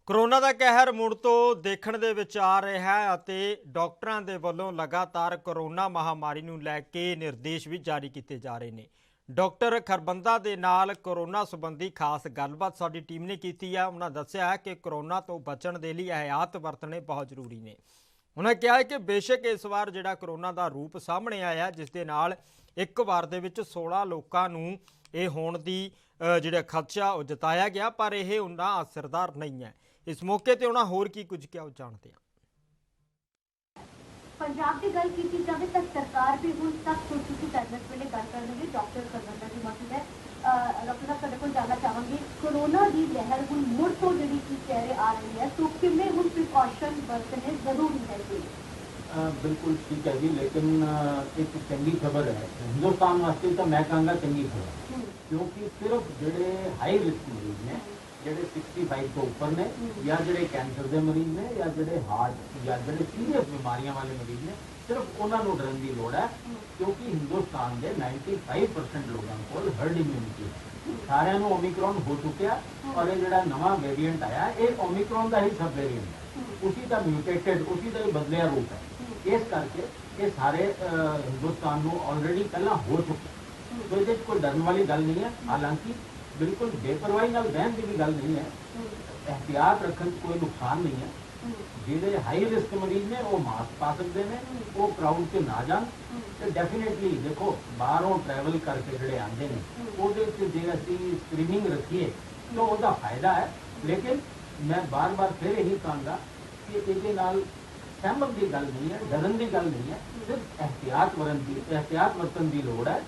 Corona ਦਾ ਕਹਿਰ ਮੁੜ ਤੋਂ ਦੇਖਣ ਦੇ ਵਿੱਚ ਆ ਰਿਹਾ ਹੈ ਅਤੇ ਡਾਕਟਰਾਂ ਦੇ ਵੱਲੋਂ ਲਗਾਤਾਰ ਕਰੋਨਾ ਮਹਾਮਾਰੀ ਨੂੰ ਲੈ ਕੇ ਨਿਰਦੇਸ਼ ਵੀ ਜਾਰੀ ਕੀਤੇ ਜਾ ਰਹੇ ਨੇ। ਡਾਕਟਰ ਖਰਬੰਦਾ ਦੇ ਨਾਲ ਕਰੋਨਾ ਸੰਬੰਧੀ ਖਾਸ ਗੱਲਬਾਤ ਸਾਡੀ ਟੀਮ ਨੇ ਕੀਤੀ ਹੈ। ਉਹਨਾਂ ਦੱਸਿਆ ਹੈ ਕਿ ਕਰੋਨਾ ਤੋਂ ਬਚਣ ਦੇ ਲਈ ਇਹਤਿਆਤ ਵਰਤਣੇ ਬਹੁਤ ਜ਼ਰੂਰੀ ਨੇ। ਉਹਨਾਂ ਕਿਹਾ ਹੈ ਕਿ ਬੇਸ਼ੱਕ ਇਸ ਵਾਰ ਜਿਹੜਾ ਕਰੋਨਾ ਦਾ ਰੂਪ ਸਾਹਮਣੇ ਆਇਆ ਜਿਸ ਦੇ ਨਾਲ ਇੱਕ ਵਾਰ ਦੇ ਵਿੱਚ 16 ਲੋਕਾਂ ਨੂੰ ਇਹ ਹੋਣ ਦੀ ਜਿਹੜਾ ਖਦਸ਼ਾ ਉਹ ਜਤਾਇਆ ਗਿਆ, ਪਰ ਇਹ ਉਹਨਾਂ ਅਸਰਦਾਰ ਨਹੀਂ ਹੈ। इस मौके ते उन्होंने होर की कुछ क्या जानते हैं। पंजाब की गल की जाए तो सरकार भी हुण तक हो चुकी है। इस वेले गल कर रहे डॉक्टर खरबंदा जी मौजूद है। डॉक्टर साहब तुहाडे कोल जानना चाहांगे कोरोना की लहर हुण मुड़ तो जिहड़ी की चेहरे आ रही है, तो किवें हुण प्रिकॉशन बरतने जरूरी है जी? बिल्कुल ठीक है जी, लेकिन एक चंगी खबर है हिंदुस्तान वास्ते, तो मैं कहूँगा चंगी खबर, क्योंकि सिर्फ जोड़े हाई रिस्क मरीज ने ਜਿਹੜੇ 65 ਤੋਂ ਉੱਪਰ ਨੇ ਜਾਂ ਜਿਹੜੇ ਕੈਂਸਰ ਦੇ ਮਰੀਜ਼ ਨੇ ਜਾਂ ਜਿਹੜੇ ਹਾਰਟ ਜਾਂ ਜਿਹੜੇ ਸੀਰੀਅਸ ਬਿਮਾਰੀਆਂ ਵਾਲੇ ਮਰੀਜ਼ ਨੇ, ਸਿਰਫ ਉਹਨਾਂ ਨੂੰ ਡਰਨ ਦੀ ਲੋੜ ਹੈ, ਕਿਉਂਕਿ ਹਿੰਦੁਸਤਾਨ ਦੇ 95% ਲੋਕਾਂ ਕੋਲ ਹਰਡ ਇਮਿਊਨਿਟੀ ਹੈ। ਸਾਰਿਆਂ ਨੂੰ ਓਮਿਕਰੋਨ ਹੋ ਚੁੱਕਿਆ ਔਰ ਇਹ ਜਿਹੜਾ ਨਵਾਂ ਵੇਰੀਐਂਟ ਆਇਆ ਇਹ ਓਮਿਕਰੋਨ ਦਾ ਹੀ ਸਬ ਵੇਰੀਐਂਟ ਹੈ, ਉसी ਦਾ ਮਿਊਟੇਟਡ ਉसी ਦਾ ਹੀ ਬਦਲਿਆ ਰੂਪ ਹੈ। ਇਸ ਕਰਕੇ ਇਹ ਸਾਰੇ ਹਿੰਦੁਸਤਾਨ ਨੂੰ ਆਲਰੇਡੀ ਪਹਿਲਾਂ ਹੋ ਚੁੱਕਿਆ, तो ਇਹਦੇ ਕੋਈ ਡਰਨ ਵਾਲੀ ਗੱਲ ਨਹੀਂ ਹੈ। ਹਾਲਾਂਕਿ बिल्कुल बेपरवाही नाल बहन की भी गल नहीं है, एहतियात रखने कोई नुकसान नहीं है। जिहड़े हाई रिस्क मरीज ने वो मास्क पा सकते हैं, वो क्राउड से ना जान, तो डेफिनेटली देखो बाहरों ट्रैवल करके जोड़े आते हैं वो जे असी स्क्रीनिंग रखीए तो उसका फायदा है। लेकिन मैं बार बार फिर यही कहूँगा कि ये सहमत की गल नहीं है, डरन की गल नहीं है, सिर्फ एहतियात वरतन की लोड़ है।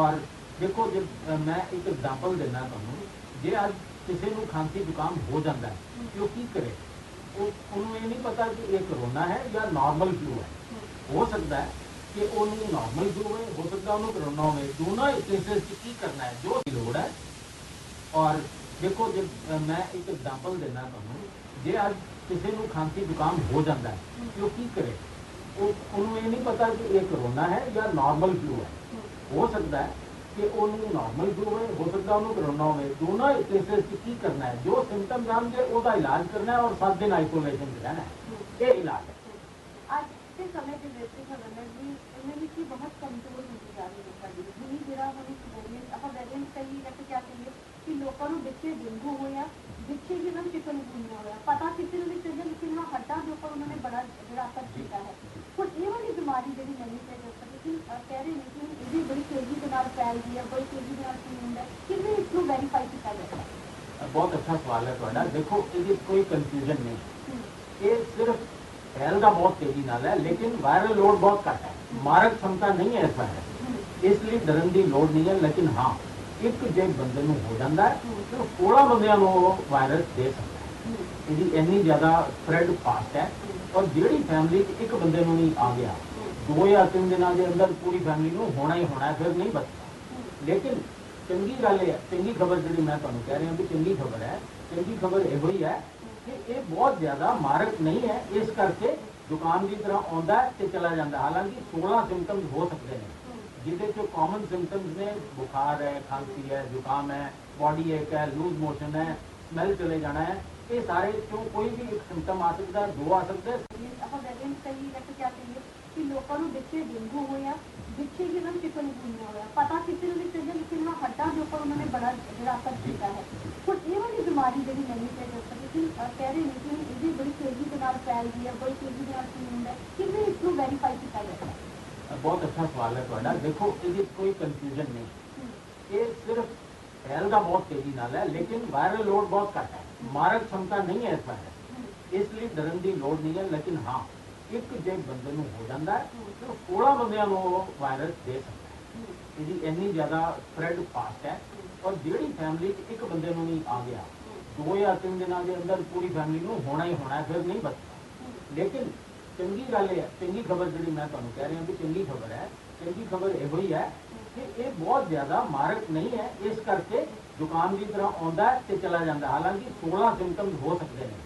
और देखो जब मैं एक एग्जाम्पल देना तुहानूं, जे अज किसी को खांसी जुकाम हो जाता है तो की करे, उन्होंने ये नहीं पता कि ये कोरोना है या नॉर्मल फ्लू है। हो सकता है कि उन्होंने नॉर्मल फ्लू है, हो सकता है उन्होंने कोरोना हो, दोनों केसेस की करना है जो लोड़ है। और देखो जब मैं एक एग्जाम्पल देना तुहानूं, जे अज किसी को खांसी जुकाम हो जाता है तो की करे, उन्होंने ये नहीं पता कि ये कोरोना है या नॉर्मल फ्लू है। हो सकता है कि उन्होंने नॉर्मल फ्लू है, हो सकता है उन्होंने कोरोना हो, दोनों केसेस की करना है, जो सिम्टम्स आएंगे उसका इलाज करना है और 7 दिन आइसोलेशन में रहना है, ये इलाज है। आज के समय के व्यक्ति खरबंदा जी इम्यूनिटी बहुत कमजोर होती जा रही है। जी जरा वेरिएंट कही जैसे क्या कहिए कि लोगों को बिचे डेंगू होया, बिचे जिन्होंने चिकनगुनिया होया, पता किसी ने नहीं चलिया, लेकिन हाँ हड्डा के ऊपर उन्होंने बड़ा जरा असर किया है। तो ये वाली बीमारी जी नवी है कह रहे हैं कि ये बड़ी तेजी के नाल फैल गई है, बड़ी तेजी के नाल होता है, किवें इसको वेरीफाई किया जाता है? बहुत अच्छा सवाल है तुहाडा। देखो ये कोई कन्फ्यूजन नहीं, ये सिर्फ फैल का बहुत तेजी नाल है, लेकिन वायरल लोड बहुत घट है, मारक क्षमता नहीं है इस वायरस, इसलिए डरन की लोड़ नहीं है। लेकिन हाँ एक जो बंदे नूं हो जाता है तो 16 बंदियां नूं वायरस दे सकता है, इसकी इन्नी ज़्यादा स्प्रैड फास्ट है। और जिहड़ी फैमिली एक बंदे नूं नहीं आ गया 2 या 3 दिनों के अंदर पूरी फैमिली को होना ही होना है, फिर नहीं बचता। लेकिन चंगी गल है, चंगी खबर जी मैं तुहानूं कह रहा भी चंगी खबर है, चंगी खबर यो ही है कि ये बहुत ज़्यादा मारक नहीं है, इस करके जुकाम की तरह आता है तो चला जाता। हालांकि 16 सिम्टम्स हो सकते हैं जिहदे चो कॉमन सिम्टम्स ने बुखार है, खांसी है, जुकाम है, बॉडी एक है, लूज मोशन है, स्मैल चले जाना है, ये सारे चो कोई भी एक सिम्टम आ सकता है, 2 आ सकते हैं। कि लोगों को बिचे डेंगू होया, बिचे जिन्होंने चिकनगुनिया होया, पता किसी ने नहीं चलिया, लेकिन हाँ हड्डा के ऊपर उन्होंने बड़ा जरा असर किया है। तो ये वाली बीमारी जी नवी है कि कह रहे हैं कि ये बड़ी तेजी के नाल फैल गई है, बड़ी तेजी के नाल होता है, किवें इसको वेरीफाई किया जाता है? बहुत अच्छा सवाल है तुहाडा। देखो ये कोई कन्फ्यूजन नहीं, ये सिर्फ फैल का बहुत तेजी नाल है, लेकिन वायरल लोड बहुत घट है, मारक क्षमता नहीं है इस वायरस, इसलिए डरन की लोड़ नहीं है। लेकिन हाँ एक जो बंदे नूं हो जाता है तो 16 बंदियां नूं वायरस दे सकता है, इसकी इन्नी ज़्यादा स्प्रैड फास्ट है। और जिहड़ी फैमिली एक बंदे नूं नहीं आ गया 2 या 3 दिनों के अंदर पूरी फैमिली को होना ही होना है, फिर नहीं बचता। लेकिन चंगी गल है, चंगी खबर जी मैं तुहानूं कह रहा भी चंगी खबर है, चंगी खबर यो ही है कि ये बहुत ज़्यादा मारक नहीं है, इस करके जुकाम की तरह आता है तो चला जाता। हालांकि 16 सिम्टम्स हो सकते हैं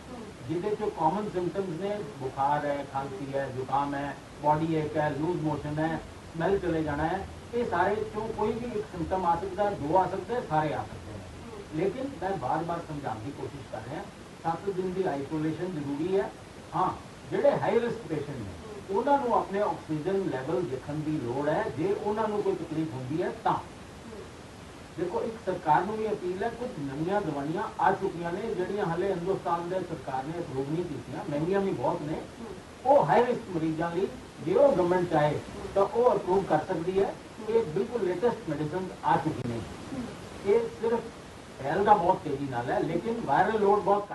जिहदे चो कॉमन सिम्टम्स ने बुखार है, खांसी है, जुकाम है, बॉडी एक है, लूज मोशन है, स्मैल चले जाना है, ये सारे चो कोई भी एक सिम्टम आ सकता है, 2 आ सकते हैं, सारे आ सकते हैं। लेकिन मैं बार बार समझाने की कोशिश कर रहा 7 दिन की आइसोलेशन जरूरी है। हाँ, ਜਿਹੜੇ हाई रिस्क पेशेंट ने उन्होंने अपने ऑक्सीजन लैवल देखने की लोड़ है। जे उन्होंने कोई तकलीफ होती है तो देखो, एक सरकार को भी अपील है, कुछ नवीं दवाइयां आ चुकी ने ਜਿਹੜੀਆਂ हाले हिंदुस्तान के सरकार ने अप्रूव नहीं की, महंगिया भी बहुत ने। वो हाई रिस्क मरीजों लिए जे वो गवर्नमेंट चाहे तो वो अप्रूव कर सकती है। ये बिल्कुल लेटेस्ट मेडिसिन आ चुकी ने। ये सिर्फ फैलता बहुत तेजी नाल है, लेकिन वायरल लोड बहुत